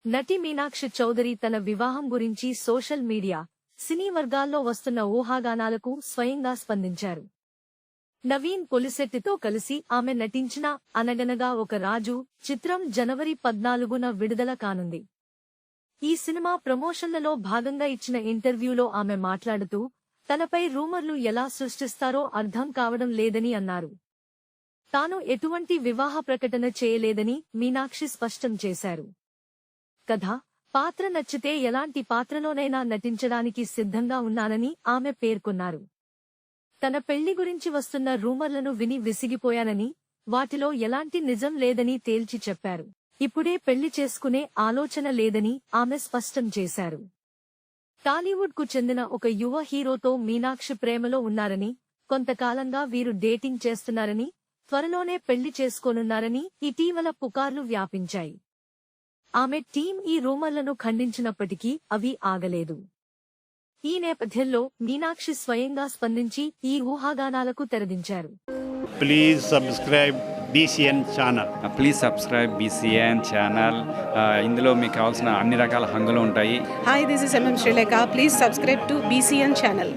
నటి మీనాక్షి చౌదరి తన వివాహం గురించి సోషల్ మీడియా, సినీ వర్గాల్లో వస్తున్న ఊహాగానాలకు స్వయంగా స్పందించారు. నవీన్ పొలిశెట్టితో కలిసి ఆమె నటించిన అనగనగా ఒక రాజు చిత్రం జనవరి 14న విడుదల కానుంది. ఈ సినిమా ప్రమోషన్లలో భాగంగా ఇచ్చిన ఇంటర్వ్యూలో ఆమె మాట్లాడుతూ తనపై రూమర్లు ఎలా సృష్టిస్తారో అర్థం కావడం లేదని అన్నారు. తాను ఎటువంటి వివాహ ప్రకటన చేయలేదని మీనాక్షి స్పష్టం చేశారు. కథ, పాత్ర నచ్చితే ఎలాంటి పాత్రలోనైనా నటించడానికి సిద్ధంగా ఉన్నానని ఆమె పేర్కొన్నారు. తన పెళ్లి గురించి వస్తున్న రూమర్లను విని విసిగిపోయానని, వాటిలో ఎలాంటి నిజం లేదని తేల్చి చెప్పారు. ఇప్పుడే పెళ్లి చేసుకునే ఆలోచన లేదని ఆమె స్పష్టం చేశారు. టాలీవుడ్ కు చెందిన ఒక యువ హీరోతో మీనాక్షి ప్రేమలో ఉన్నారని, కొంతకాలంగా వీరు డేటింగ్ చేస్తున్నారని, త్వరలోనే పెళ్లి చేసుకోనున్నారని ఇటీవల పుకార్లు వ్యాపించాయి. ఆమె టీం ఈ రూమర్లను ఖండించినప్పటికీ అవి ఆగలేదు. ఈ నేపథ్యంలో మీనాక్షి స్వయంగా స్పందించి ఈ ఊహాగానాలకు తెరదించారు. Please subscribe BCN channel. Please subscribe BCN channel. ఇందులో మీకు కావాల్సిన అన్ని రకాల హంగులు ఉంటాయి. Hi, this is MM Sri Lanka. Please subscribe to BCN channel.